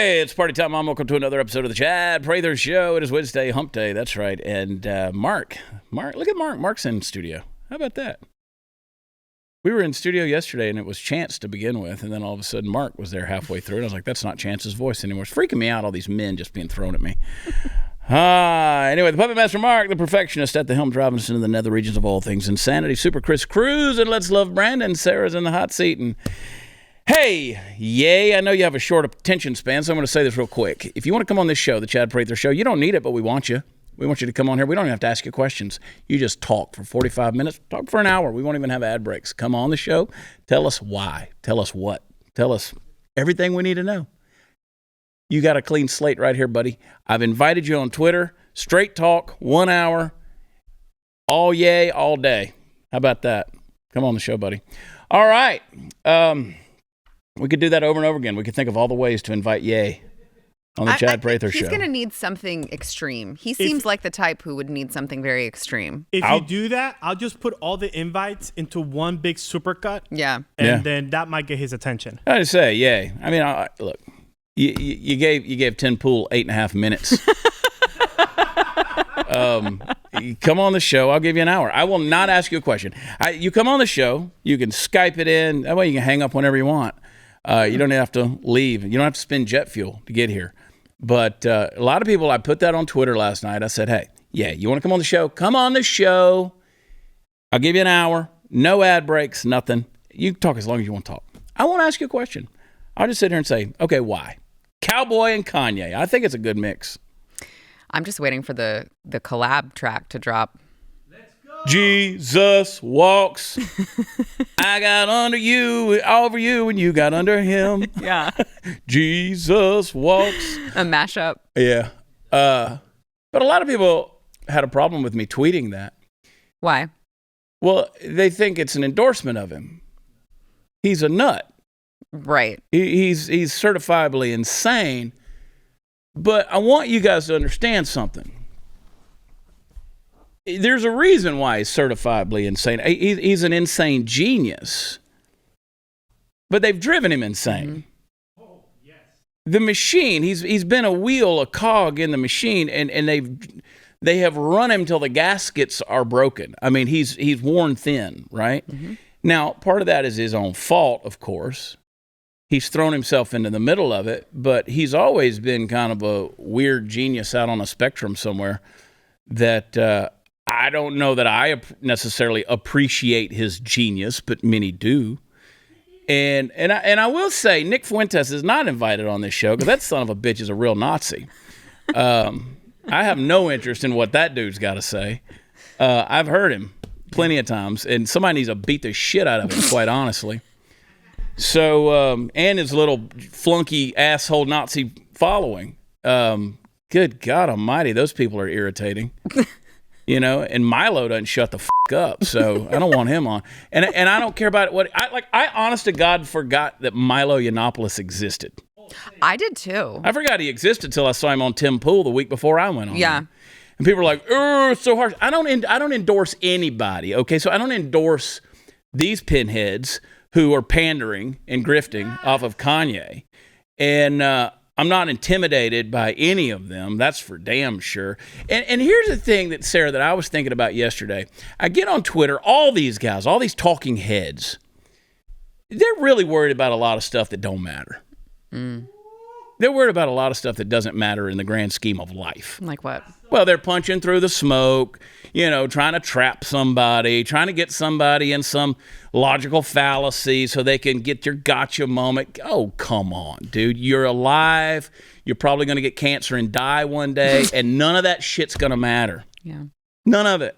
Hey, it's party time, Mom. Welcome to another episode of the Chad Prather Show. It is Wednesday, hump day. That's right. And Mark, look at Mark. Mark's in studio. How about that? We were in studio yesterday, and it was Chance to begin with, and then all of a sudden Mark was there halfway through, and I was like, that's not Chance's voice anymore. It's freaking me out, all these men just being thrown at me. Anyway, the Puppet Master Mark, the perfectionist at the helm, driving us into the nether regions of all things insanity. Super Chris Cruz, and Let's Love Brandon. Sarah's in the hot seat, and hey, yay, I know you have a short attention span, so I'm going to say this real quick. If you want to come on this show, the Chad Prather Show, you don't need it, but we want you. We want you to come on here. We don't even have to ask you questions. You just talk for 45 minutes, talk for an hour. We won't even have ad breaks. Come on the show. Tell us why. Tell us what. Tell us everything we need to know. You got a clean slate right here, buddy. I've invited you on Twitter. Straight talk, 1 hour, all yay, all day. How about that? Come on the show, buddy. All right. We could do that over and over again. We could think of all the ways to invite Yay on the Chad Prather Show. He's going to need something extreme. He seems like the type who would need something very extreme. If you do that, I'll just put all the invites into one big supercut. Yeah. And then that might get his attention. I just say, Yay. I mean, look, you gave Tim Pool 8.5 minutes. Come on the show. I'll give you an hour. I will not ask you a question. You come on the show. You can Skype it in. That way you can hang up whenever you want. You don't have to leave. You don't have to spend jet fuel to get here. But a lot of people, I put that on Twitter last night. I said, hey, yeah, you want to come on the show? Come on the show. I'll give you an hour. No ad breaks, nothing. You can talk as long as you want to talk. I won't ask you a question. I'll just sit here and say, okay, why? Cowboy and Kanye. I think it's a good mix. I'm just waiting for the collab track to drop. Jesus walks. I got under you, over you, and you got under him. Yeah. Jesus walks. A mashup. Yeah. But a lot of people had a problem with me tweeting that. Why? Well, they think it's an endorsement of him. He's a nut. Right. He's certifiably insane. But I want you guys to understand something. There's a reason why he's certifiably insane. He's an insane genius. But they've driven him insane. Mm-hmm. Oh, yes. The machine, he's been a wheel, a cog in the machine, and they have run him till the gaskets are broken. I mean, he's worn thin, right? Mm-hmm. Now, part of that is his own fault, of course. He's thrown himself into the middle of it, but he's always been kind of a weird genius out on a spectrum somewhere that I don't know that I necessarily appreciate his genius, but many do. And I will say, Nick Fuentes is not invited on this show because that son of a bitch is a real Nazi. I have no interest in what that dude's got to say. I've heard him plenty of times, and somebody needs to beat the shit out of him, quite honestly. So, and his little flunky asshole Nazi following. Good God Almighty, those people are irritating. You know, and Milo doesn't shut the fuck up, so I don't want him on. And I don't care about what I honest to God forgot that Milo Yiannopoulos existed. I did too. I forgot he existed till I saw him on Tim Pool the week before I went on. Yeah. Him. And people were like, "Oh, it's so harsh." I don't endorse anybody. Okay, so I don't endorse these pinheads who are pandering and grifting off of Kanye, and I'm not intimidated by any of them. That's for damn sure. And here's the thing that, Sarah, that I was thinking about yesterday. I get on Twitter, all these guys, all these talking heads, they're really worried about a lot of stuff that don't matter. Mm. They're worried about a lot of stuff that doesn't matter in the grand scheme of life. Like what? Well, they're punching through the smoke, you know, trying to trap somebody, trying to get somebody in some logical fallacy so they can get your gotcha moment. Oh, come on, dude. You're alive. You're probably going to get cancer and die one day, and none of that shit's going to matter. Yeah. None of it.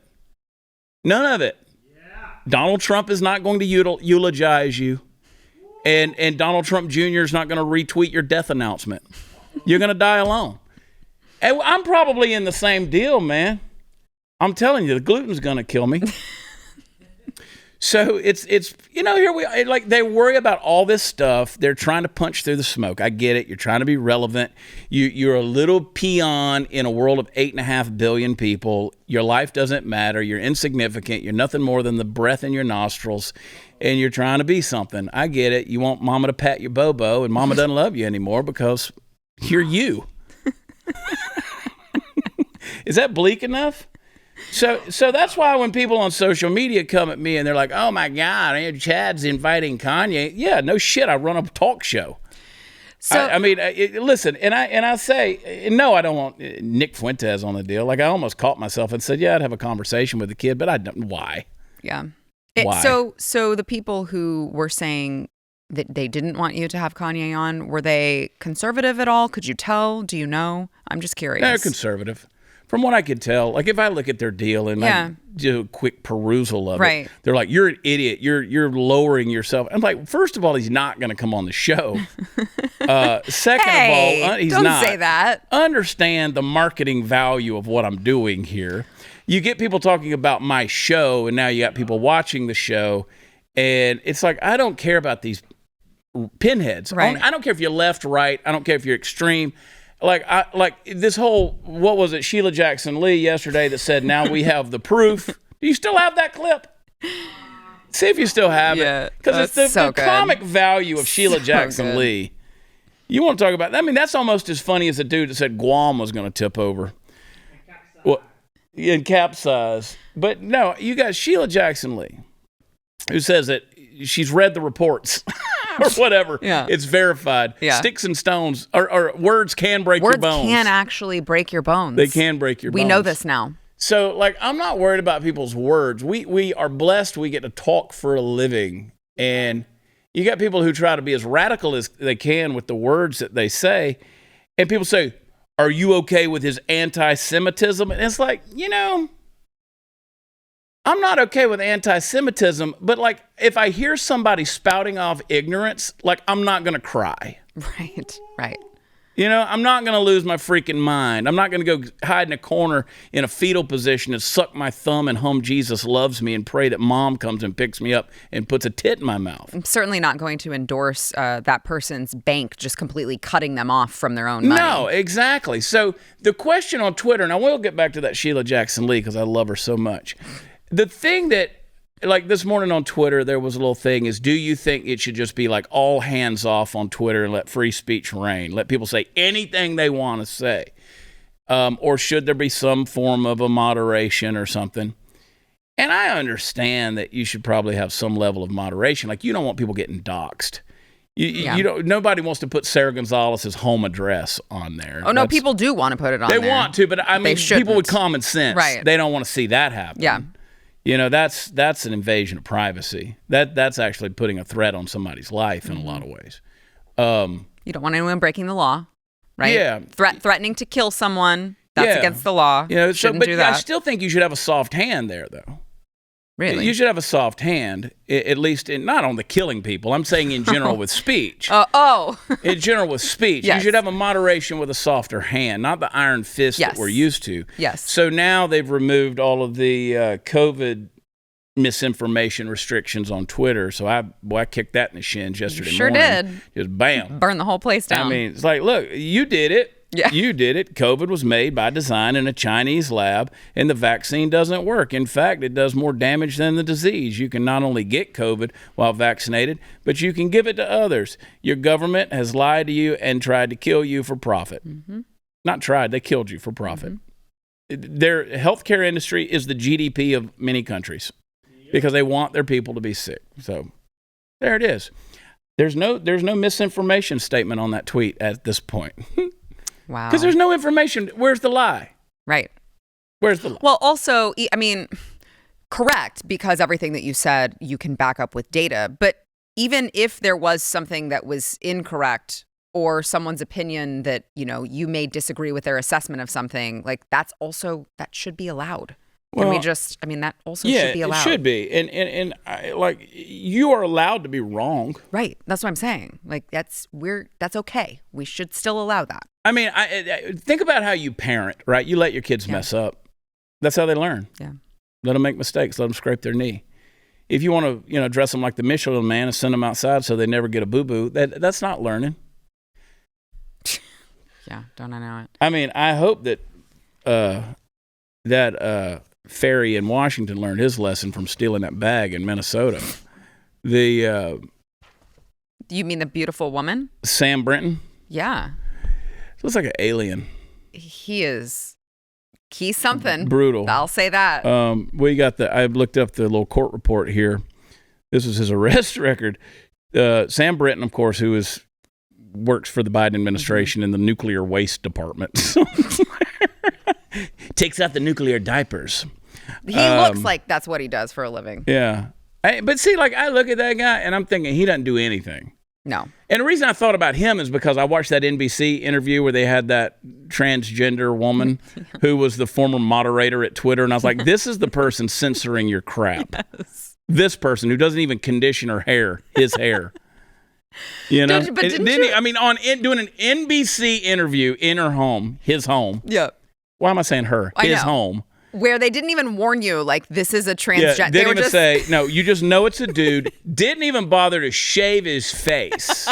None of it. Yeah. Donald Trump is not going to eulogize you, and Donald Trump Jr. is not going to retweet your death announcement. You're going to die alone. And I'm probably in the same deal, man. I'm telling you, the gluten's going to kill me. So it's you know, here we are. Like, they worry about all this stuff. They're trying to punch through the smoke. I get it. You're trying to be relevant. You're a little peon in a world of 8.5 billion people. Your life doesn't matter. You're insignificant. You're nothing more than the breath in your nostrils, and you're trying to be something. I get it. You want mama to pat your bobo, and mama doesn't love you anymore because You're you. Is that bleak enough? So that's why when people on social media come at me and they're like, "Oh my God, Chad's inviting Kanye." Yeah, no shit. I run a talk show. So listen, and I say no. I don't want Nick Fuentes on the deal. Like I almost caught myself and said, "Yeah, I'd have a conversation with the kid," but I don't. Why? Yeah. Why? So the people who were saying that they didn't want you to have Kanye on, were they conservative at all? Could you tell? Do you know? I'm just curious. They're conservative. From what I could tell, like if I look at their deal and I do a quick perusal of it, they're like, "You're an idiot. You're lowering yourself." I'm like, first of all, he's not going to come on the show. Second of all, he's don't not. Say that. Understand the marketing value of what I'm doing here. You get people talking about my show, and now you got people watching the show, and it's like I don't care about these pinheads. Right. I don't care if you're left, right. I don't care if you're extreme. Like this whole, what was it, Sheila Jackson Lee yesterday that said, "Now we have the proof." Do you still have that clip? See if you still have it. Because it's the comic value of Sheila Jackson Lee. You want to talk about that? I mean, that's almost as funny as the dude that said Guam was going to tip over. And capsize. But no, you got Sheila Jackson Lee, who says that she's read the reports. Or whatever. Yeah. It's verified. Yeah. Sticks and stones or words can break your bones. Words can actually break your bones. They can break your bones. We know this now. So, like, I'm not worried about people's words. We are blessed. We get to talk for a living. And you got people who try to be as radical as they can with the words that they say. And people say, "Are you okay with his anti-Semitism?" And it's like, I'm not okay with anti-Semitism, but like if I hear somebody spouting off ignorance, like I'm not going to cry. Right. I'm not going to lose my freaking mind. I'm not going to go hide in a corner in a fetal position and suck my thumb and hum "Jesus loves me" and pray that mom comes and picks me up and puts a tit in my mouth. I'm certainly not going to endorse that person's bank just completely cutting them off from their own money. No, exactly. So the question on Twitter, and I will get back to that Sheila Jackson Lee because I love her so much. The thing that, like this morning on Twitter, there was a little thing is, do you think it should just be like all hands off on Twitter and let free speech reign? Let people say anything they want to say? Or should there be some form of a moderation or something? And I understand that you should probably have some level of moderation. Like you don't want people getting doxxed. You don't. Nobody wants to put Sara Gonzales' home address on there. Oh, no, people do want to put it on there. They want to, but I mean, people with common sense, right. They don't want to see that happen. Yeah. That's an invasion of privacy. That's actually putting a threat on somebody's life in a lot of ways. You don't want anyone breaking the law, right? Yeah. Threatening to kill someone, that's against the law. Shouldn't do that. I still think you should have a soft hand there, though. Really? You should have a soft hand, at least not on the killing people. I'm saying in general with speech. In general with speech. Yes. You should have a moderation with a softer hand, not the iron fist that we're used to. Yes. So now they've removed all of the COVID misinformation restrictions on Twitter. So I kicked that in the shins yesterday morning. Sure did. Just bam. Burn the whole place down. I mean, it's like, look, you did it. Yeah. You did it. COVID was made by design in a Chinese lab, and the vaccine doesn't work. In fact, it does more damage than the disease. You can not only get COVID while vaccinated, but you can give it to others. Your government has lied to you and tried to kill you for profit. Mm-hmm. Not tried, they killed you for profit. Mm-hmm. Their healthcare industry is the GDP of many countries because they want their people to be sick. So there it is. There's no misinformation statement on that tweet at this point. Wow. Because there's no information. Where's the lie? Right. Where's the lie? Well, also, I mean, correct, because everything that you said, you can back up with data. But even if there was something that was incorrect or someone's opinion that, you may disagree with their assessment of something, like that should be allowed. Can we just, that also should be allowed. It should be. And like, you are allowed to be wrong. Right. That's what I'm saying. Like, that's okay. We should still allow that. I mean, I think about how you parent, right? You let your kids mess up. That's how they learn. Yeah. Let them make mistakes. Let them scrape their knee. If you want to, dress them like the Michelin Man and send them outside so they never get a boo-boo, that's not learning. Yeah, don't I know it? I mean, I hope that Ferry in Washington learned his lesson from stealing that bag in Minnesota. You mean the beautiful woman? Sam Britton? Yeah. Looks like an alien. He's something. Brutal. I'll say that. I looked up the little court report here. This is his arrest record. Sam Britton, of course, who works for the Biden administration in the nuclear waste department. Takes out the nuclear diapers. He looks like that's what he does for a living. Yeah. But see, like, I look at that guy and I'm thinking he doesn't do anything. No. And the reason I thought about him is because I watched that NBC interview where they had that transgender woman who was the former moderator at Twitter. And I was like, this is the person censoring your crap. Yes. This person who doesn't even condition her hair, his hair. You know? Doing an NBC interview in her home, his home. Yeah. Why am I saying her? His home. Where they didn't even warn you, like, this is a transgender. Yeah, didn't even say, no, you just know it's a dude. Didn't even bother to shave his face.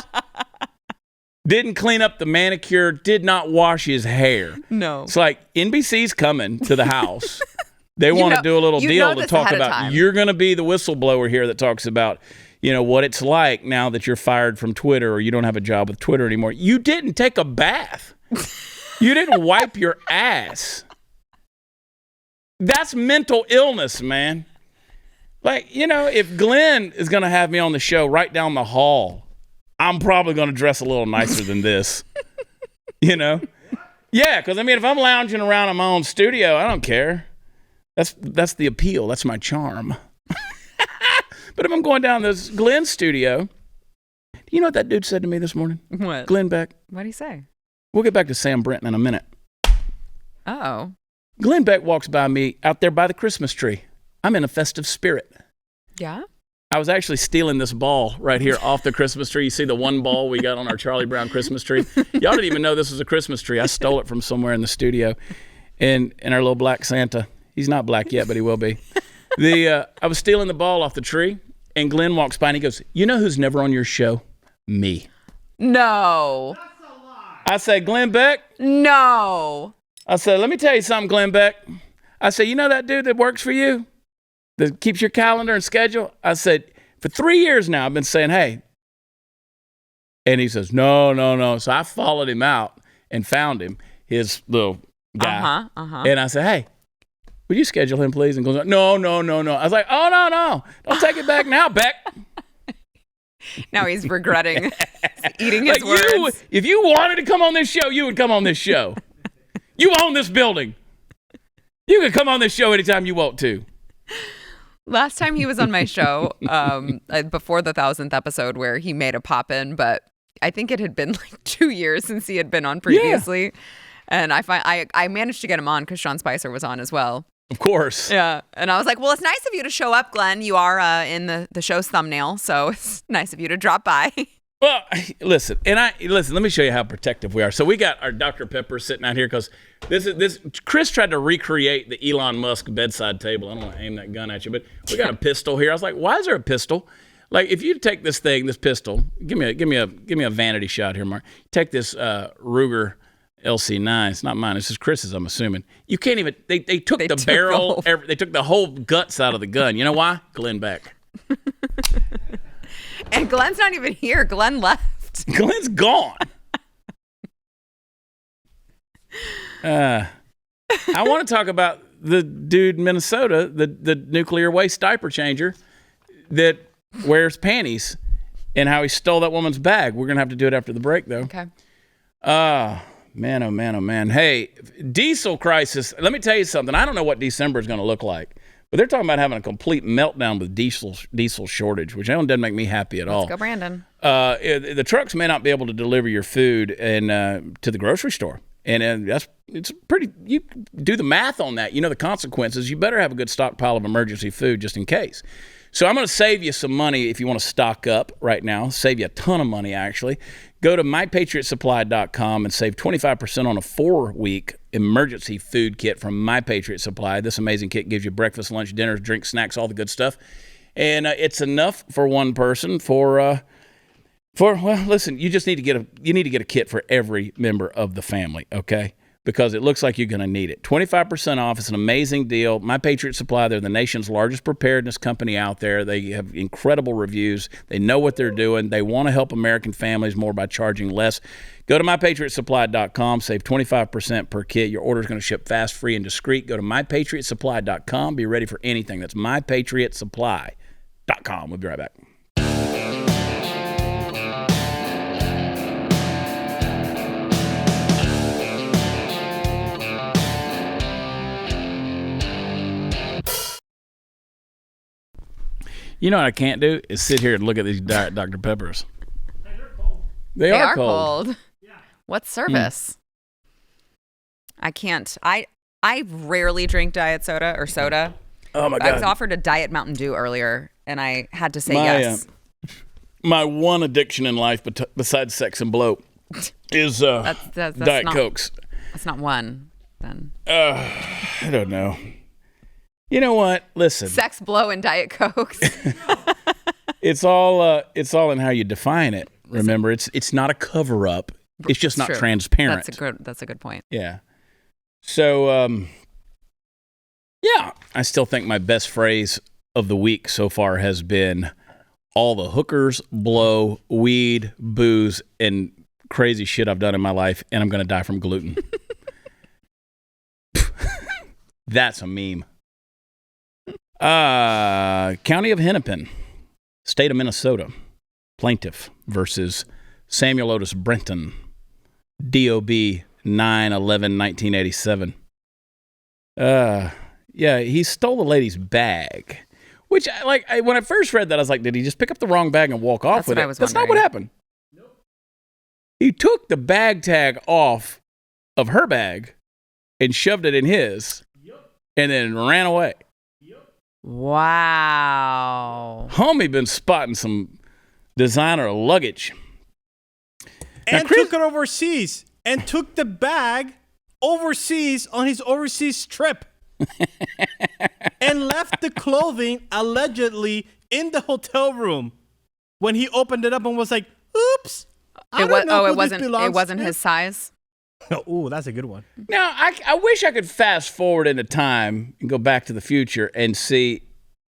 Didn't clean up the manicure. Did not wash his hair. No. It's like NBC's coming to the house. They want to do a little deal to talk about, you're going to be the whistleblower here that talks about, what it's like now that you're fired from Twitter or you don't have a job with Twitter anymore. You didn't take a bath. You didn't wipe your ass. That's mental illness, man. Like, if Glenn is going to have me on the show right down the hall, I'm probably going to dress a little nicer than this. Yeah, because, if I'm lounging around in my own studio, I don't care. That's the appeal. That's my charm. But if I'm going down this Glenn studio, do you know what that dude said to me this morning? What? Glenn Beck. What'd he say? We'll get back to Sam Britton in a minute. Uh-oh. Glenn Beck walks by me out there by the Christmas tree. I'm in a festive spirit. Yeah? I was actually stealing this ball right here off the Christmas tree. You see the one ball we got on our Charlie Brown Christmas tree? Y'all didn't even know this was a Christmas tree. I stole it from somewhere in the studio. And our little black Santa. He's not black yet, but he will be. I was stealing the ball off the tree, and Glenn walks by and he goes, "You know who's never on your show? Me." No. That's a lie. I said, "Glenn Beck?" No. I said, "Let me tell you something, Glenn Beck." I said, "You know that dude that works for you? That keeps your calendar and schedule?" I said, "For 3 years now, I've been saying, hey." And he says, no. So I followed him out and found him, his little guy. And I said, "Hey, would you schedule him, please?" And goes, no. I was like, "Oh, no. Don't take it back now, Beck." Now he's regretting eating his words. If you wanted to come on this show, you would come on this show. You own this building. You can come on this show anytime you want to. Last time he was on my show, before the 1,000th episode where he made a pop-in, but I think it had been like 2 years since he had been on previously. Yeah. And I managed to get him on because Sean Spicer was on as well. Of course. Yeah. And I was like, well, it's nice of you to show up, Glenn. You are in the show's thumbnail, so it's nice of you to drop by. Well, listen, let me show you how protective we are. So we got our Dr. Pepper sitting out here because Chris tried to recreate the Elon Musk bedside table. I don't want to aim that gun at you, but we got a pistol here. I was like, why is there a pistol? Like, if you take this pistol, give me a vanity shot here, Mark. Take this Ruger LC9. It's not mine. It's just Chris's, I'm assuming. You can't even. They took the barrel. They took the whole guts out of the gun. You know why? Glenn Beck. And Glenn's not even here. Glenn left. Glenn's gone. I want to talk about the dude in Minnesota, the nuclear waste diaper changer that wears panties and how he stole that woman's bag. We're going to have to do it after the break, though. Okay. Man, oh, man, oh, man. Hey, diesel crisis. Let me tell you something. I don't know what December is going to look like. But they're talking about having a complete meltdown with diesel shortage, which doesn't make me happy at all. Let's go, Brandon. The trucks may not be able to deliver your food and to the grocery store, and it's pretty. You do the math on that. You know the consequences. You better have a good stockpile of emergency food just in case. So I'm going to save you some money if you want to stock up right now. Save you a ton of money, actually. Go to mypatriotsupply.com and save 25% on a 4-week emergency food kit from My Patriot Supply. This amazing kit gives you breakfast, lunch, dinner, drinks, snacks, all the good stuff. And it's enough for one person well, listen, you just need to get a kit for every member of the family, okay? because it looks like you're going to need it. 25% off. It's an amazing deal. My Patriot Supply, they're the nation's largest preparedness company out there. They have incredible reviews. They know what they're doing. They want to help American families more by charging less. Go to mypatriotsupply.com. Save 25% per kit. Your order is going to ship fast, free, and discreet. Go to mypatriotsupply.com. Be ready for anything. That's mypatriotsupply.com. We'll be right back. You know what I can't do is sit here and look at these Diet Dr. Peppers. Hey, they're cold. They are cold. Yeah. What service? I can't. I rarely drink diet soda or soda. Oh my God. I was offered a Diet Mountain Dew earlier, and I had to say yes. My one addiction in life, besides sex and bloat, is that's Diet not, Cokes. That's not one, then. I don't know. You know what? Listen. Sex, blow, and Diet Cokes. It's all in how you define it. Remember, it's not a cover up. It's just not true. transparent. That's a good point. Yeah. So, yeah, I still think my best phrase of the week so far has been all the hookers, blow, weed, booze, and crazy shit I've done in my life, and I'm going to die from gluten. That's a meme. County of Hennepin, State of Minnesota, plaintiff versus Samuel Otis Britton, DOB 9/11/1987. Yeah, he stole the lady's bag, which when I first read that, I was like, did he just pick up the wrong bag and walk off with it? That's not what happened. Nope. He took the bag tag off of her bag and shoved it in his, and then ran away. Wow. Homie been spotting some designer luggage. And took it overseas. And took the bag overseas on his overseas trip. And left the clothing allegedly in the hotel room. When he opened it up and was like, oops. It wasn't his size. Oh, that's a good one. Now, I wish I could fast forward into time and go back to the future and see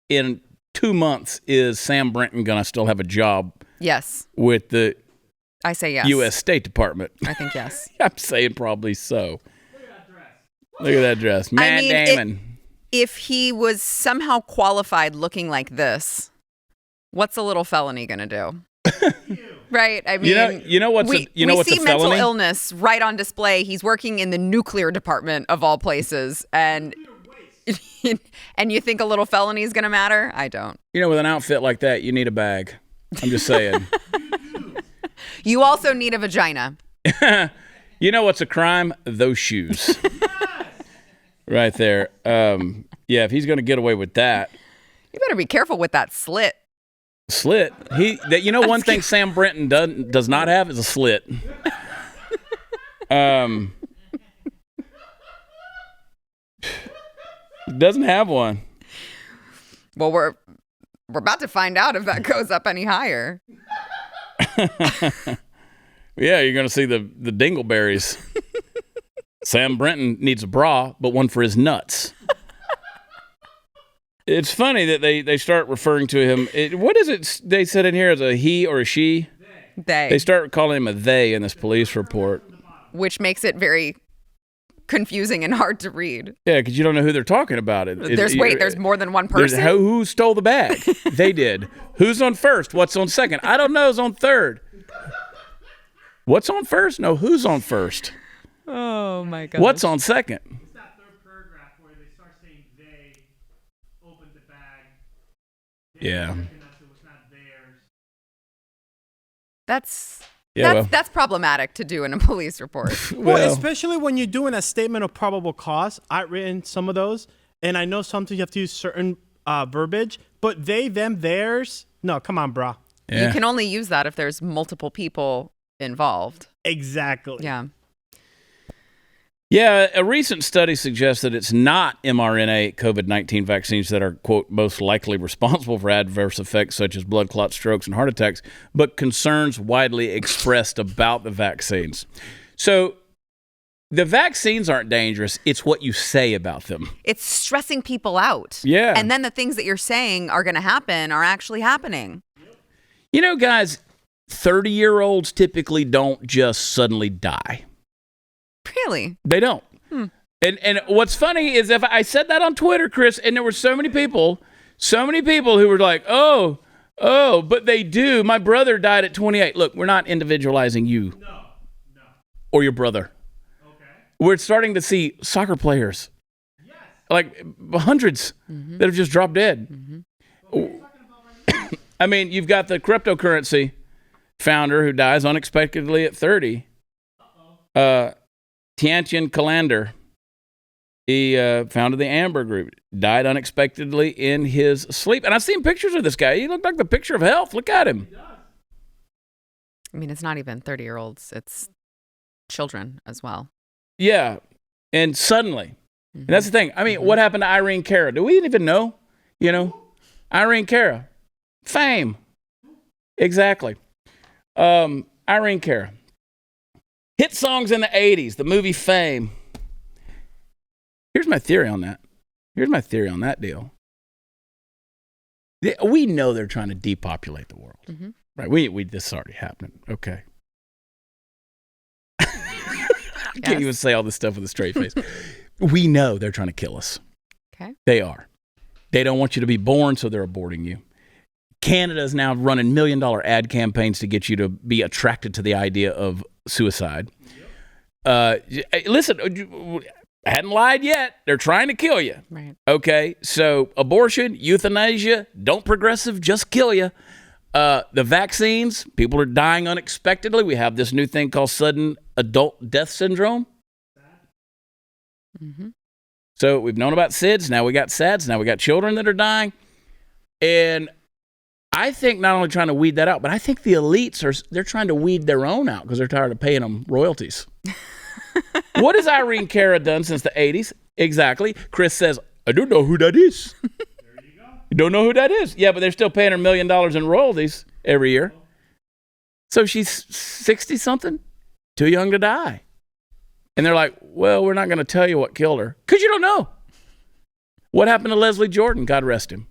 in 2 months, is Sam Britton going to still have a job? Yes. With the I say yes. U.S. State Department? I think yes. I'm saying probably so. Look at that dress. Matt Damon. If he was somehow qualified looking like this, what's a little felony going to do? Right. I mean, you know what's we see mental illness right on display. He's working in the nuclear department of all places, and you think a little felony is going to matter? I don't. With an outfit like that, you need a bag. I'm just saying. You also need a vagina. You know what's a crime? Those shoes. Right there. Yeah, if he's going to get away with that, you better be careful with that slit. Slit. One thing Sam Britton does not have is a slit. Doesn't have one. Well, we're about to find out if that goes up any higher. Yeah, you're going to see the dingleberries. Sam Britton needs a bra, but one for his nuts. It's funny that they start referring to him. What is it they said in here as a he or a she? They. They start calling him a they in this police report. Which makes it very confusing and hard to read. Yeah, because you don't know who they're talking about. There's more than one person? Who stole the bag? They did. Who's on first? What's on second? I don't know. Who's on third? What's on first? No, who's on first? Oh, my God. What's on second? It's that third paragraph where they start saying they opened the bag. Yeah. It was not theirs. That's problematic to do in a police report. Well, especially when you're doing a statement of probable cause. I've written some of those, and I know sometimes you have to use certain verbiage, but they, them, theirs. No, come on, brah. Yeah. You can only use that if there's multiple people involved. Exactly. Yeah. Yeah, a recent study suggests that it's not mRNA COVID-19 vaccines that are, quote, most likely responsible for adverse effects such as blood clots, strokes, and heart attacks, but concerns widely expressed about the vaccines. So The vaccines aren't dangerous. It's what you say about them. It's stressing people out. Yeah. And then the things that you're saying are going to happen are actually happening. You know, guys, 30-year-olds typically don't just suddenly die. Really? They don't. And what's funny is if I said that on Twitter, Chris, and there were so many people who were like, oh, but they do. My brother died at 28. Look, we're not individualizing you. No. Or your brother. Okay. We're starting to see soccer players. Yes. Like hundreds that have just dropped dead. I mean, you've got the cryptocurrency founder who dies unexpectedly at 30. Tiantian Calander. He founded the Amber Group, died unexpectedly in his sleep. And I've seen pictures of this guy. He looked like the picture of health. Look at him. I mean, it's not even 30-year-olds. It's children as well. Yeah. And suddenly, and that's the thing. I mean, what happened to Irene Cara? Do we even know? You know, Irene Cara. Fame. Exactly. Irene Cara. Hit songs in the 80s, the movie Fame. Here's my theory on that. Deal. We know they're trying to depopulate the world. Right? This is already happening. Okay. I can't even say all this stuff with a straight face. We know they're trying to kill us. Okay. They are. They don't want you to be born, so they're aborting you. Canada is now running $1 million ad campaigns to get you to be attracted to the idea of suicide. Listen, I hadn't lied yet. They're trying to kill you. Right. Okay. So abortion, euthanasia, don't progressive just kill you. The vaccines, people are dying unexpectedly. We have this new thing called sudden adult death syndrome. So we've known about SIDS. Now we got SADS. Now we got children that are dying. And I think not only trying to weed that out, but I think the elites they're trying to weed their own out because they're tired of paying them royalties. What has Irene Cara done since the 80s? Exactly. Chris says, I don't know who that is. There you go. You don't know who that is? Yeah, but they're still paying her $1 million in royalties every year. So she's 60-something, too young to die. And they're like, well, we're not going to tell you what killed her. Because you don't know. What happened to Leslie Jordan? God rest him.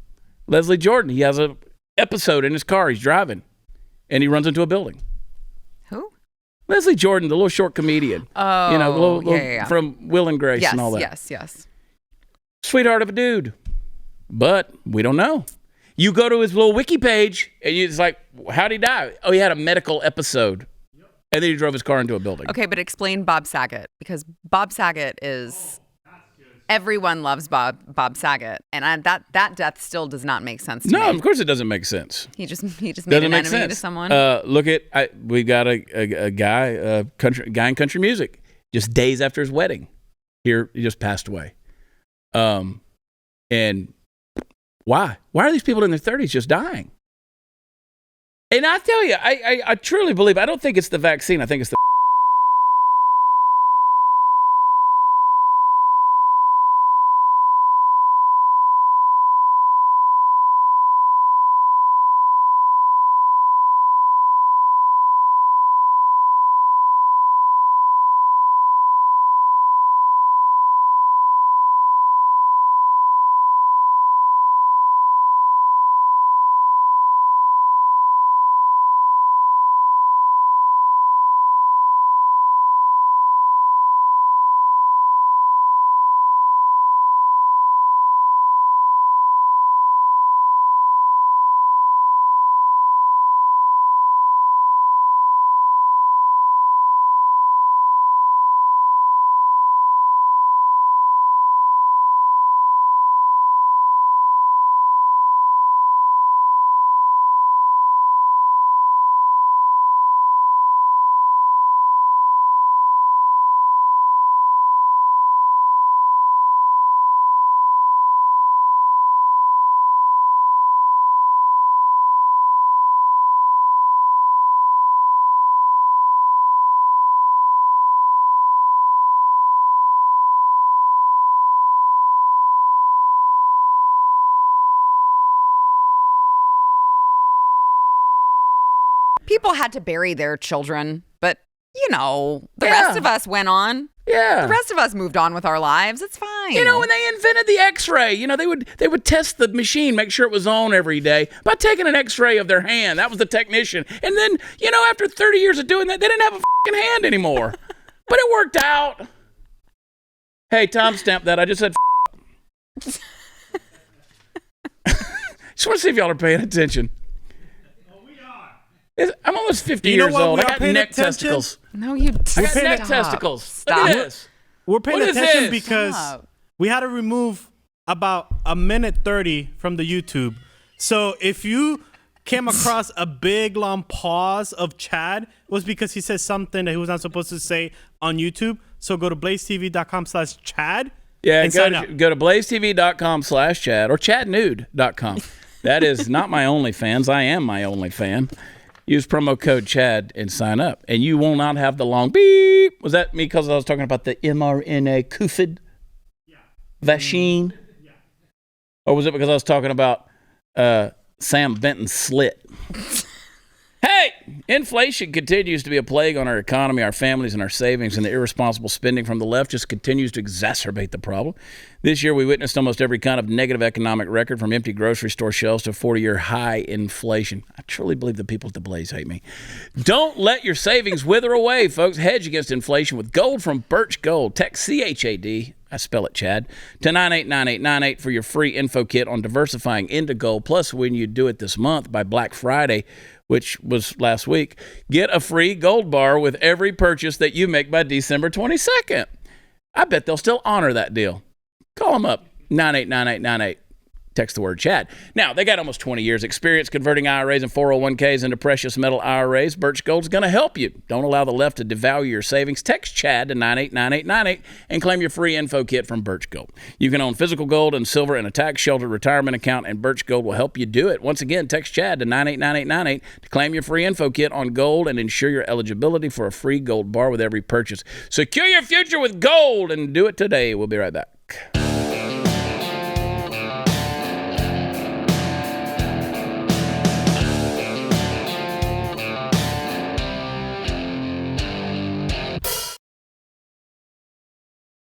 Leslie Jordan, he has an episode in his car. He's driving. And he runs into a building. Who? Leslie Jordan, the little short comedian. Oh, you know, the little, yeah. From Will and Grace and all that. Yes. Sweetheart of a dude. But we don't know. You go to his little wiki page, and it's like, how'd he die? Oh, he had a medical episode. And then he drove his car into a building. Okay, but explain Bob Saget, because Bob Saget is... Everyone loves Bob Saget, and that death still does not make sense to me. No, of course it doesn't make sense. He just made an enemy to someone. Look at we got a guy in country music. Just days after his wedding, he just passed away. And why are these people in their 30s just dying? And I tell you, I truly believe. I don't think it's the vaccine. I think it's the. People had to bury their children, but you know, the rest of us went on. Yeah. The rest of us moved on with our lives. It's fine. You know, when they invented the X-ray, you know, they would test the machine, make sure it was on every day by taking an X-ray of their hand. That was the technician. And then, you know, after 30 years of doing that, they didn't have a fucking hand anymore. But it worked out. Hey, timestamp that. I just said just want to see if y'all are paying attention. I'm almost 50 years old. I got neck testicles. No, you didn't. I got neck testicles. Stop. Look at this. We're paying What is attention this? because Stop. we had to remove about a minute 30 from the YouTube. So if you came across a big long pause of Chad, it was because he said something that he was not supposed to say on YouTube. So go to blazetv.com/Chad. Yeah, and sign up. go to blazetv.com/Chad or chadnude.com. That is not my OnlyFans. I am my OnlyFan. Use promo code Chad and sign up, and you will not have the long beep. Was that me because I was talking about the mRNA COVID vaccine? Yeah. Or was it because I was talking about Sam Benton's slit? Hey, inflation continues to be a plague on our economy, our families, and our savings, and the irresponsible spending from the left just continues to exacerbate the problem. This year, we witnessed almost every kind of negative economic record, from empty grocery store shelves to 40-year high inflation. I truly believe the people at the Blaze hate me. Don't let your savings wither away, folks. Hedge against inflation with gold from Birch Gold. Text CHAD, I spell it Chad, to 989898 for your free info kit on diversifying into gold. Plus, when you do it this month by Black Friday, which was last week, get a free gold bar with every purchase that you make by December 22nd. I bet they'll still honor that deal. Call them up, 989898. Text the word Chad. Now, they got almost 20 years experience converting IRAs and 401ks into precious metal IRAs. Birch Gold's going to help you. Don't allow the left to devalue your savings. Text Chad to 989898 and claim your free info kit from Birch Gold. You can own physical gold and silver in a tax-sheltered retirement account, and Birch Gold will help you do it. Once again, text Chad to 989898 to claim your free info kit on gold and ensure your eligibility for a free gold bar with every purchase. Secure your future with gold and do it today. We'll be right back.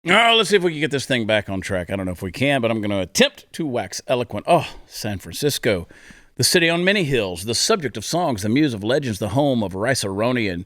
Oh, let's see if we can get this thing back on track. I don't know if we can, but I'm going to attempt to wax eloquent. Oh, San Francisco, the city on many hills, the subject of songs, the muse of legends, the home of Rice-A-Roni and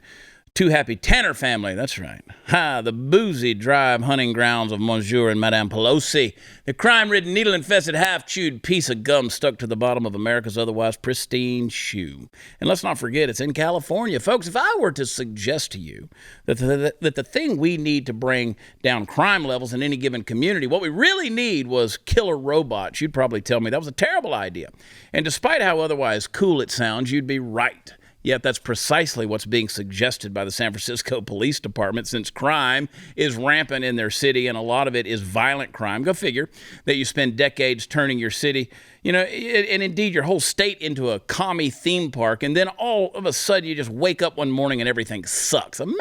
Too Happy Tanner family. That's right. Ha, the boozy drive hunting grounds of Monsieur and Madame Pelosi. The crime-ridden, needle-infested, half-chewed piece of gum stuck to the bottom of America's otherwise pristine shoe. And let's not forget, it's in California. Folks, if I were to suggest to you that the thing we need to bring down crime levels in any given community, what we really need was killer robots, you'd probably tell me that was a terrible idea. And despite how otherwise cool it sounds, you'd be right. Yet that's precisely what's being suggested by the San Francisco Police Department, since crime is rampant in their city, and a lot of it is violent crime. Go figure that you spend decades turning your city, and indeed your whole state into a commie theme park, and then all of a sudden you just wake up one morning and everything sucks. Imagine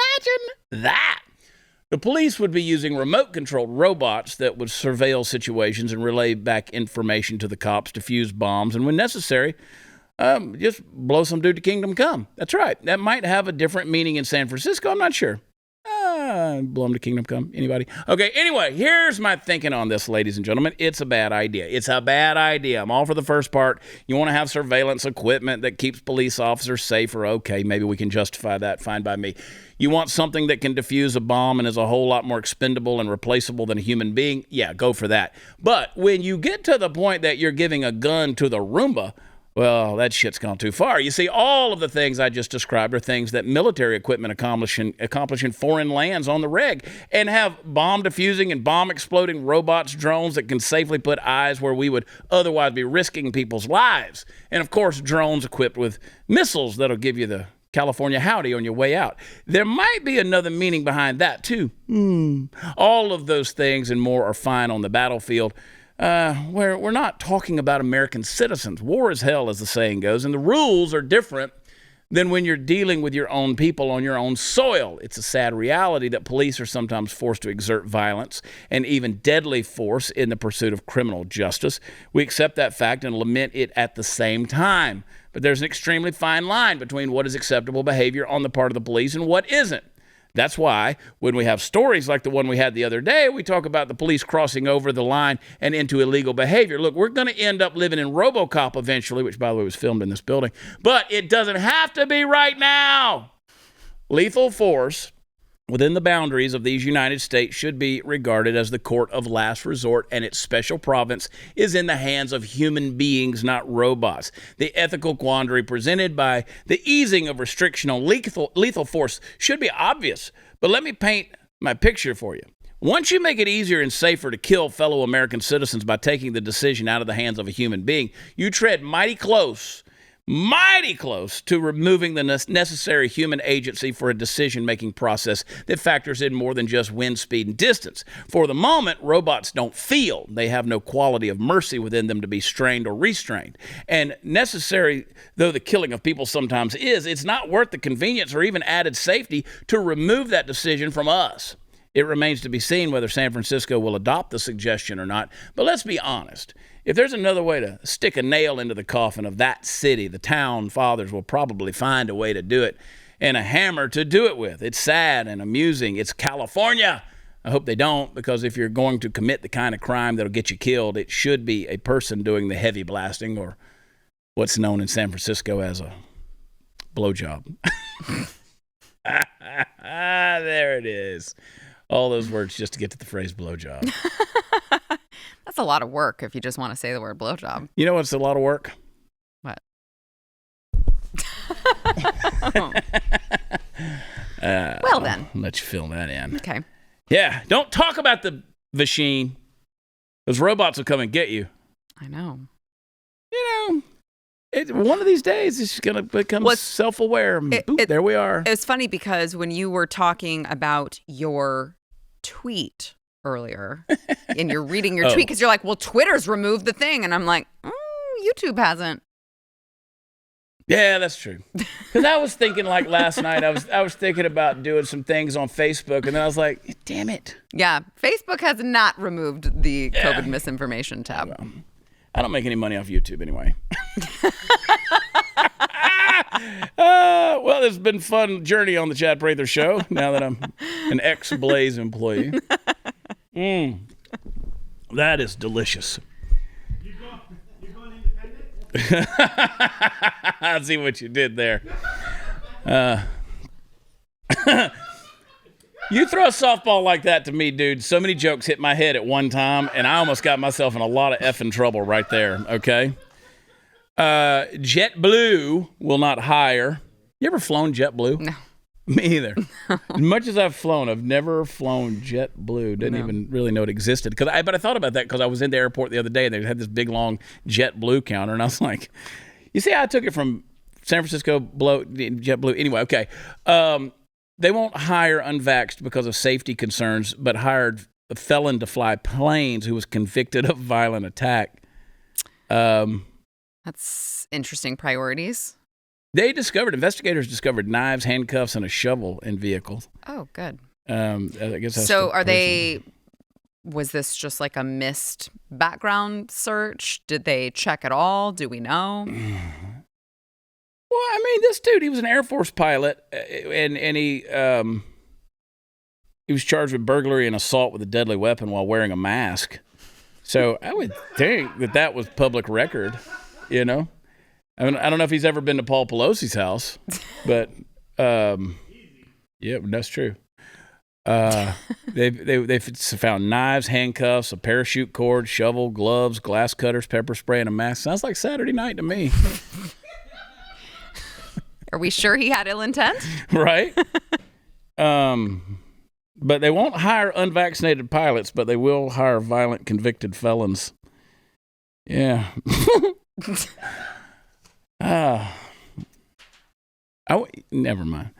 that. The police would be using remote-controlled robots that would surveil situations and relay back information to the cops, defuse bombs, and when necessary, just blow some dude to kingdom come. That's right. That might have a different meaning in San Francisco. I'm not sure. Blow them to kingdom come. Anybody? Okay, anyway, here's my thinking on this, ladies and gentlemen. It's a bad idea. It's a bad idea. I'm all for the first part. You want to have surveillance equipment that keeps police officers safer. Okay, maybe we can justify that. Fine by me. You want something that can defuse a bomb and is a whole lot more expendable and replaceable than a human being? Yeah, go for that. But when you get to the point that you're giving a gun to the Roomba, well, that shit's gone too far. You see, all of the things I just described are things that military equipment accomplish in foreign lands on the reg, and have bomb defusing and bomb exploding robots, drones that can safely put eyes where we would otherwise be risking people's lives. And of course, drones equipped with missiles that'll give you the California howdy on your way out. There might be another meaning behind that too. All of those things and more are fine on the battlefield, where we're not talking about American citizens. War is hell, as the saying goes, and the rules are different than when you're dealing with your own people on your own soil. It's a sad reality that police are sometimes forced to exert violence and even deadly force in the pursuit of criminal justice. We accept that fact and lament it at the same time. But there's an extremely fine line between what is acceptable behavior on the part of the police and what isn't. That's why when we have stories like the one we had the other day, we talk about the police crossing over the line and into illegal behavior. Look, we're going to end up living in RoboCop eventually, which, by the way, was filmed in this building. But it doesn't have to be right now. Lethal force within the boundaries of these United States should be regarded as the court of last resort, and its special province is in the hands of human beings, not robots. The ethical quandary presented by the easing of restriction on lethal force should be obvious, but let me paint my picture for you. Once you make it easier and safer to kill fellow American citizens by taking the decision out of the hands of a human being, you tread mighty close to removing the necessary human agency for a decision-making process that factors in more than just wind speed and distance. For the moment, robots don't feel. They have no quality of mercy within them to be strained or restrained. And necessary though the killing of people sometimes is, it's not worth the convenience or even added safety to remove that decision from us. It remains to be seen whether San Francisco will adopt the suggestion or not. But let's be honest. If there's another way to stick a nail into the coffin of that city, the town fathers will probably find a way to do it and a hammer to do it with. It's sad and amusing. It's California. I hope they don't, because if you're going to commit the kind of crime that'll get you killed, it should be a person doing the heavy blasting, or what's known in San Francisco as a blowjob. There it is. All those words just to get to the phrase blowjob. That's a lot of work if you just want to say the word blowjob. You know what's a lot of work? What? Well, then. I'll let you fill that in. Okay. Yeah, don't talk about the machine. Those robots will come and get you. I know. You know, one of these days it's going to become self-aware. Boop, there we are. It's funny because when you were talking about your tweet earlier and you're reading your tweet because you're like, well, Twitter's removed the thing. And I'm like, YouTube hasn't. Yeah, that's true. Because I was thinking, like last night, I was thinking about doing some things on Facebook, and then I was like, damn it. Yeah, Facebook has not removed the COVID misinformation tab. Well, I don't make any money off YouTube anyway. Well, it's been a fun journey on the Chad Prather Show now that I'm an ex-Blaze employee. That is delicious. You going independent? I see what you did there. You throw a softball like that to me, dude, so many jokes hit my head at one time, and I almost got myself in a lot of effing trouble right there, okay? JetBlue will not hire. You ever flown JetBlue? No. Me either. As much as I've flown, I've never flown JetBlue. Didn't even really know it existed. But I thought about that because I was in the airport the other day and they had this big, long JetBlue counter. And I was like, you see how I took it from San Francisco JetBlue? Anyway, okay. They won't hire unvaxxed because of safety concerns, but hired a felon to fly planes who was convicted of violent attack. That's interesting priorities. Investigators discovered knives, handcuffs, and a shovel in vehicles. Oh, good. I guess that's so was this just like a missed background search? Did they check at all? Do we know? Well, I mean, this dude, he was an Air Force pilot, and he was charged with burglary and assault with a deadly weapon while wearing a mask. So I would think that was public record, you know? I mean, I don't know if he's ever been to Paul Pelosi's house, but yeah, that's true. They found knives, handcuffs, a parachute cord, shovel, gloves, glass cutters, pepper spray, and a mask. Sounds like Saturday night to me. Are we sure he had ill intent? Right. But they won't hire unvaccinated pilots, but they will hire violent convicted felons. Yeah. Never mind.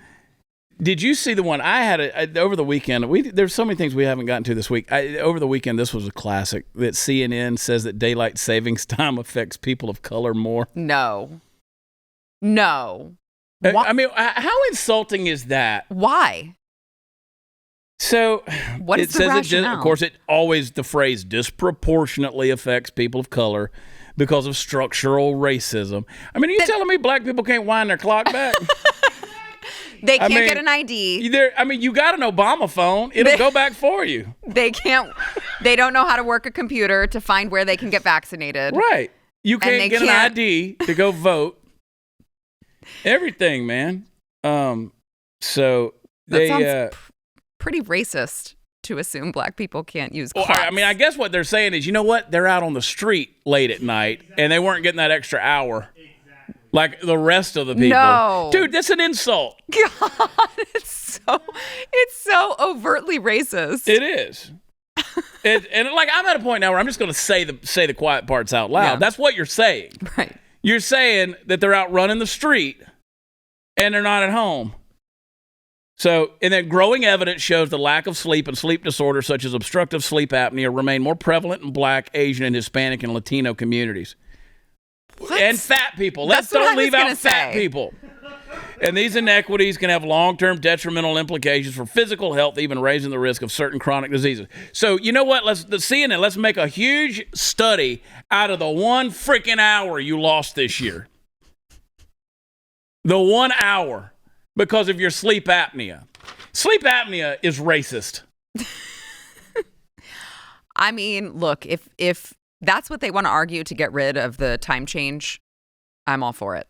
Did you see the one I had over the weekend? There's so many things we haven't gotten to this week. Over the weekend, this was a classic. That CNN says that daylight savings time affects people of color more. No. I mean, how insulting is that? Why? So what is the rationale? Of course, the phrase disproportionately affects people of color because of structural racism. I mean, are you telling me black people can't wind their clock back? They can't get an ID. You got an Obama phone. It'll go back for you. They don't know how to work a computer to find where they can get vaccinated. Right. You can't get an ID to go vote. Everything, man. So that sounds pretty racist to assume black people can't use clocks. Well, I mean, I guess what they're saying is, you know what? They're out on the street late at night, and they weren't getting that extra hour. Like the rest of the people. No. Dude, that's an insult. God, it's so overtly racist. It is. And like, I'm at a point now where I'm just going to say the quiet parts out loud. Yeah. That's what you're saying. Right. You're saying that they're out running the street and they're not at home. So, and then growing evidence shows the lack of sleep and sleep disorders such as obstructive sleep apnea remain more prevalent in Black, Asian, and Hispanic and Latino communities. What? And fat people. Let's don't leave out fat people. And these inequities can have long-term detrimental implications for physical health, even raising the risk of certain chronic diseases. So, you know what? Let's make a huge study out of the 1 freaking hour you lost this year. The 1 hour because of your sleep apnea. Sleep apnea is racist. I mean, look, if that's what they want to argue to get rid of the time change, I'm all for it.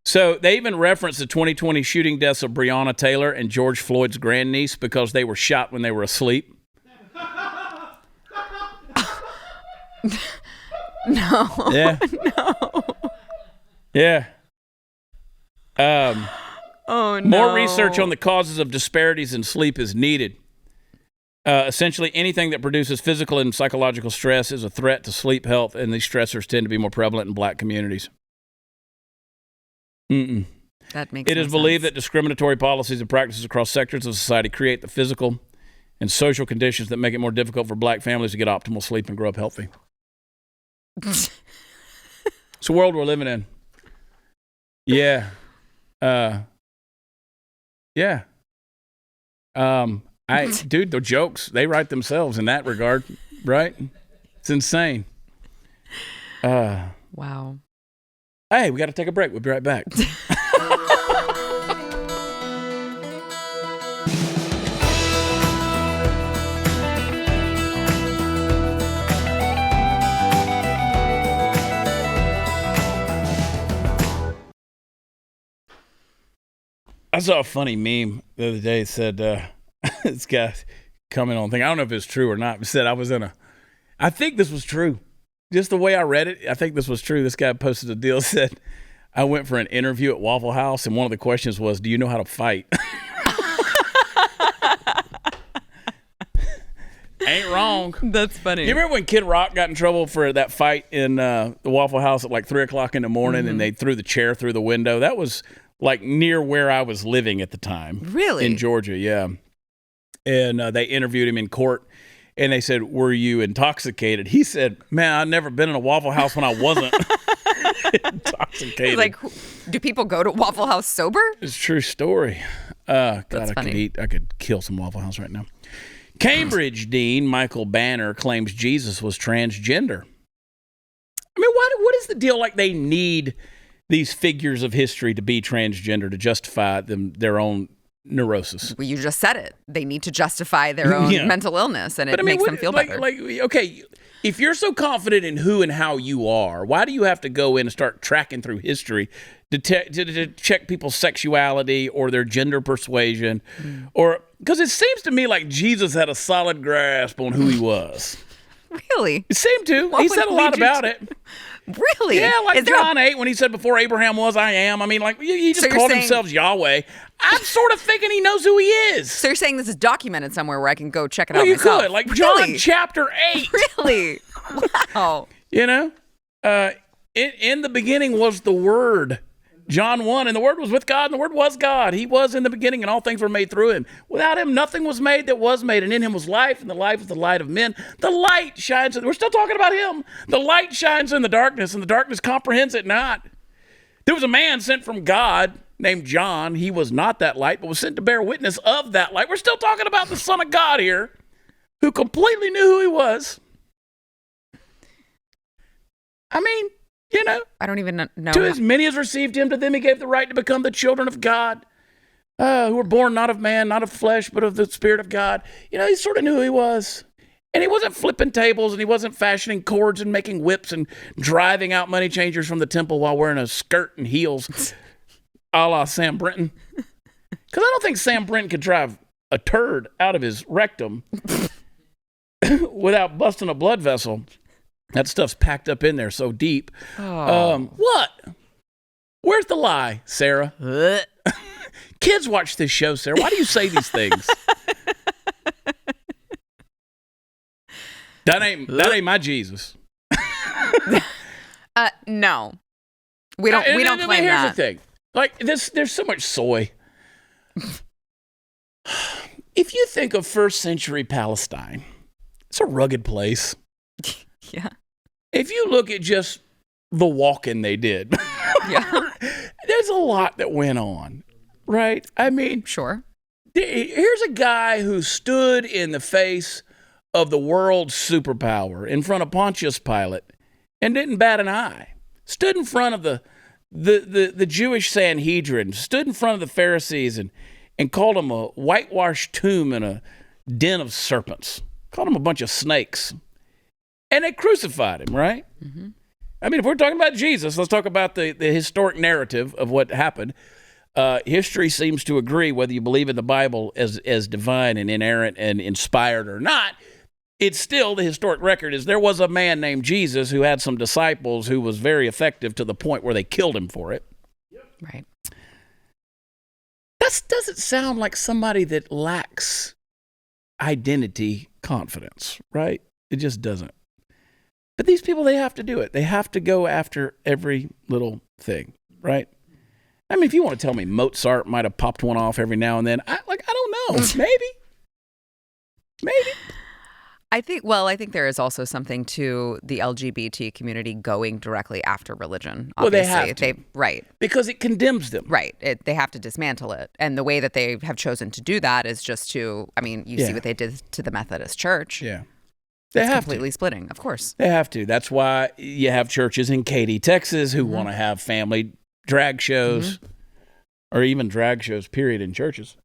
So they even referenced the 2020 shooting deaths of Breonna Taylor and George Floyd's grandniece because they were shot when they were asleep. No. Yeah. No. Yeah. Oh, no. More research on the causes of disparities in sleep is needed. Essentially, anything that produces physical and psychological stress is a threat to sleep health, and these stressors tend to be more prevalent in Black communities. That makes It is believed that discriminatory policies and practices across sectors of society create the physical and social conditions that make it more difficult for Black families to get optimal sleep and grow up healthy. It's the world we're living in. Yeah. Yeah. Dude, the jokes, they write themselves in that regard, right? It's insane. Wow. Hey, we got to take a break. We'll be right back. I saw a funny meme the other day. It said, this guy coming on thing. I don't know if it's true or not. It said I think this was true. Just the way I read it, I think this was true. This guy posted a deal, said, I went for an interview at Waffle House, and one of the questions was, do you know how to fight? Ain't wrong. That's funny. You remember when Kid Rock got in trouble for that fight in the Waffle House at like 3 o'clock in the morning, and they threw the chair through the window? That was like near where I was living at the time. Really? In Georgia, yeah. And they interviewed him in court, and they said, were you intoxicated? He said, man, I've never been in a Waffle House when I wasn't intoxicated. Like, do people go to Waffle House sober? It's a true story. God, That's funny. I could kill some Waffle House right now. Cambridge Dean Michael Banner claims Jesus was transgender. I mean, what is the deal? Like, they need these figures of history to be transgender to justify their own neurosis. Well, you just said it. They need to justify their own mental illness, and it makes them feel better. Okay, if you're so confident in who and how you are, why do you have to go in and start tracking through history to check people's sexuality or their gender persuasion? Or because it seems to me like Jesus had a solid grasp on who he was. Really? It seemed to. He said a lot about it. Really? Yeah, like John 8 when he said, before Abraham was, I am. I mean, like, he just called himself Yahweh. I'm sort of thinking he knows who he is. So you're saying this is documented somewhere where I can go check it out myself? Well, you could. Like John chapter 8. Really? Wow. You know? In the beginning was the Word. John 1, and the Word was with God, and the Word was God. He was in the beginning, and all things were made through him. Without him, nothing was made that was made, and in him was life, and the life is the light of men. The light shines, we're still talking about him. The light shines in the darkness, and the darkness comprehends it not. There was a man sent from God named John. He was not that light, but was sent to bear witness of that light. We're still talking about the Son of God here, who completely knew who he was. I mean, you know, I don't even know. To as many as received him, to them he gave the right to become the children of God. who were born not of man, not of flesh, but of the Spirit of God. He sort of knew who he was. And he wasn't flipping tables, and he wasn't fashioning cords and making whips and driving out money changers from the temple while wearing a skirt and heels, a la Sam Britton. Because I don't think Sam Britton could drive a turd out of his rectum without busting a blood vessel. That stuff's packed up in there so deep. What? Where's the lie, Sarah? Kids watch this show, Sarah. Why do you say these things? That ain't my Jesus. No, we don't claim that. Here's the thing: like there's so much soy. If you think of first century Palestine, it's a rugged place. Yeah. If you look at just the walking they did, yeah, there's a lot that went on, right? I mean, sure. Here's a guy who stood in the face of the world's superpower in front of Pontius Pilate and didn't bat an eye. Stood in front of the Jewish Sanhedrin, stood in front of the Pharisees and called them a whitewashed tomb and a den of serpents. Called them a bunch of snakes. And they crucified him, right? Mm-hmm. I mean, if we're talking about Jesus, let's talk about the historic narrative of what happened. History seems to agree, whether you believe in the Bible as divine and inerrant and inspired or not. It's still, the historic record is there was a man named Jesus who had some disciples who was very effective to the point where they killed him for it. Right. That doesn't sound like somebody that lacks identity confidence, right? It just doesn't. But these people, they have to do it. They have to go after every little thing, right? I mean, if you want to tell me Mozart might have popped one off every now and then, I don't know. Maybe. I think there is also something to the LGBT community going directly after religion. Obviously. Well, they have to. Right. Because it condemns them. Right. They have to dismantle it. And the way that they have chosen to do that is just to, see what they did to the Methodist Church. Yeah. They have completely splitting, of course. They have to. That's why you have churches in Katy, Texas, who want to have family drag shows, or even drag shows, period, in churches.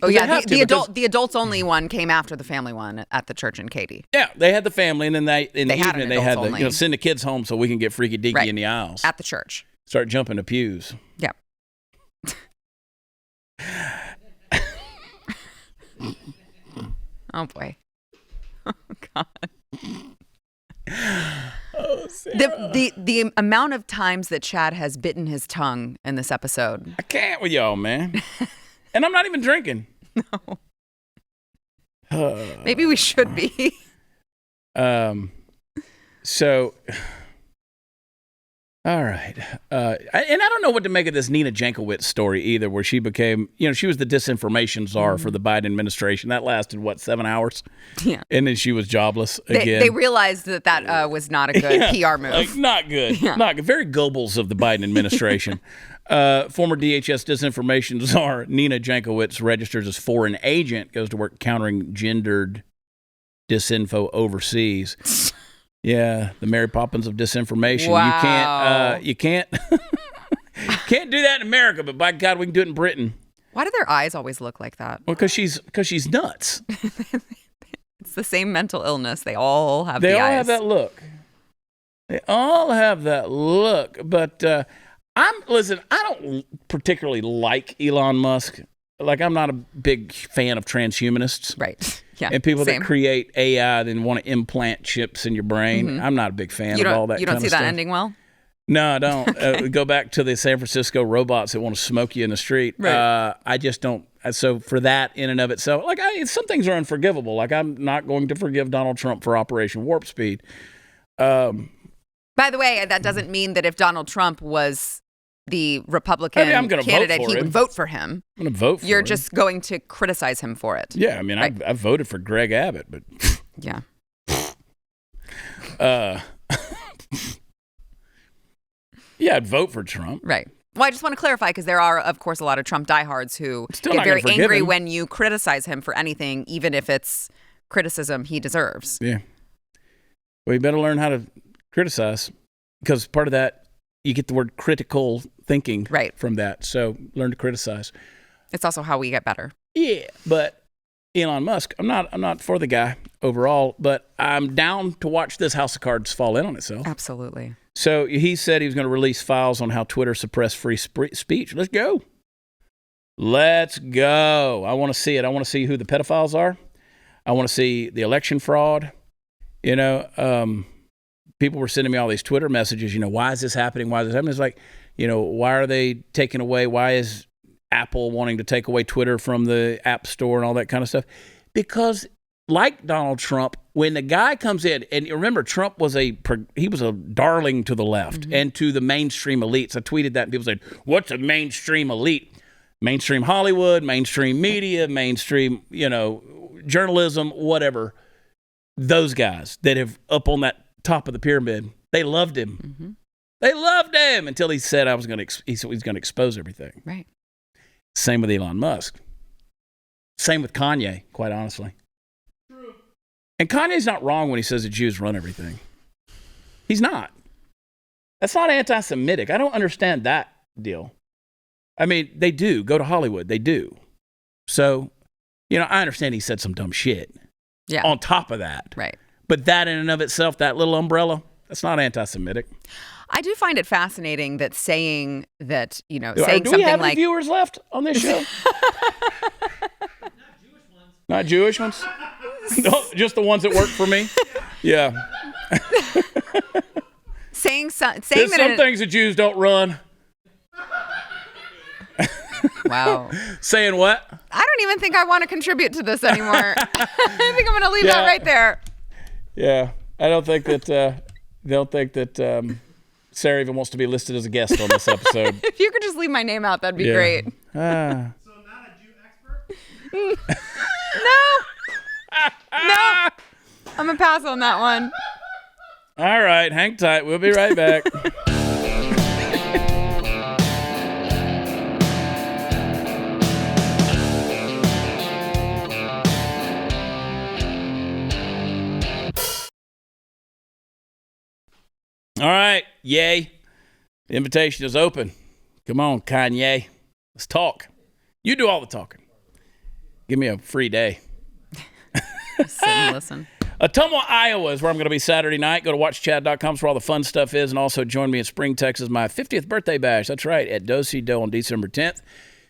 Oh yeah, the adults only one came after the family one at the church in Katy. Yeah, they had the family, and then in the evening they had only. Send the kids home so we can get freaky deaky in the aisles at the church. Start jumping the pews. Yeah. Oh boy. Oh God. Oh, Sarah. The amount of times that Chad has bitten his tongue in this episode. I can't with y'all, man. And I'm not even drinking. No. Maybe we should be. So, all right. And I don't know what to make of this Nina Jankowicz story either, where she became, she was the disinformation czar for the Biden administration. That lasted, 7 hours? Yeah. And then she was jobless again. They realized that was not a good PR move. Like, not good. Yeah. Not good. Very Goebbels of the Biden administration. Former DHS disinformation czar Nina Jankowicz registers as foreign agent, goes to work countering gendered disinfo overseas. Yeah, the Mary Poppins of disinformation. Wow. You can't can't do that in America, but by God, we can do it in Britain. Why do their eyes always look like that? Well, because she's nuts. It's the same mental illness. They all have They the all eyes. have that look. They all have that look. But I don't particularly like Elon Musk. Like, I'm not a big fan of transhumanists. Right. Yeah. And people same. that create AI and want to implant chips in your brain. Mm-hmm. I'm not a big fan of all that kind of stuff. You don't see that ending well? No, I don't. Go back to the San Francisco robots that want to smoke you in the street. Right. I just don't. So for that in and of itself, some things are unforgivable. Like, I'm not going to forgive Donald Trump for Operation Warp Speed. By the way, that doesn't mean that if Donald Trump was the Republican candidate, he would vote for him. I'm going to vote for him. You're just going to criticize him for it. Yeah, I mean, right? I voted for Greg Abbott, but... Yeah. Yeah, I'd vote for Trump. Right. Well, I just want to clarify, because there are, of course, a lot of Trump diehards who Still get very angry him. when you criticize him for anything, even if it's criticism he deserves. Yeah. Well, you better learn how to criticize, because part of that, you get the word critical thinking Right. from that. So learn to criticize. It's also how we get better. Yeah, but Elon Musk, I'm not for the guy overall, but I'm down to watch this house of cards fall in on itself. Absolutely. So he said he was going to release files on how Twitter suppressed free speech. Let's go. Let's go. I want to see it. I want to see who the pedophiles are. I want to see the election fraud. You know, people were sending me all these Twitter messages, you know, why is this happening? Why is this happening? It's like, you know, why are they taking away? Why is Apple wanting to take away Twitter from the App Store and all that kind of stuff? Because like Donald Trump, when the guy comes in, and remember, Trump was a darling to the left and to the mainstream elites. I tweeted that and people said, what's a mainstream elite? Mainstream Hollywood, mainstream media, mainstream, you know, journalism, whatever. Those guys that have up on that top of the pyramid, they loved him. Mm-hmm. They loved him until he said he's going to expose everything. Right. Same with Elon Musk. Same with Kanye, quite honestly. True. And Kanye's not wrong when he says the Jews run everything. He's not. That's not anti-Semitic. I don't understand that deal. I mean, they do. Go to Hollywood. They do. So, you know, I understand he said some dumb shit. Yeah. On top of that. Right. But that in and of itself, that little umbrella, that's not anti-Semitic. I do find it fascinating that saying that, you know, Do saying we something have like any viewers left on this show? Not Jewish ones? No, just the ones that work for me? Yeah. saying There's that some things that Jews don't run. Wow. Saying what? I don't even think I want to contribute to this anymore. I think I'm going to leave that right there. Yeah. I don't think that Sarah even wants to be listed as a guest on this episode. If you could just leave my name out, that'd be great. So not a Jew expert? No. I'm going to pass on that one. All right. Hang tight. We'll be right back. All right, yay. The invitation is open. Come on, Kanye. Let's talk. You do all the talking. Give me a free day. Sit and listen. Ottumwa, Iowa is where I'm going to be Saturday night. Go to watchchad.com for all the fun stuff is, and also join me in Spring, Texas, my 50th birthday bash. That's right, at Do-Si-Do on December 10th.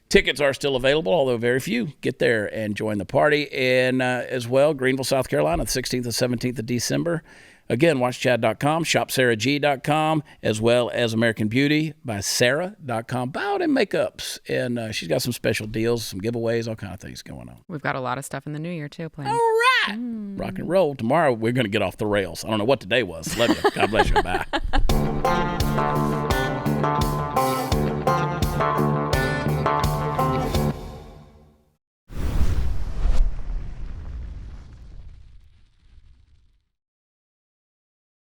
Tickets are still available, although very few. Get there and join the party. And as well, Greenville, South Carolina, the 16th and 17th of December. Again, watchchad.com, shopsarag.com, as well as American Beauty by Sarah.com. Buy out and makeups. And she's got some special deals, some giveaways, all kind of things going on. We've got a lot of stuff in the new year, too, planned. All right. Rock and roll. Tomorrow, we're going to get off the rails. I don't know what today was. Love you. God bless you. Bye.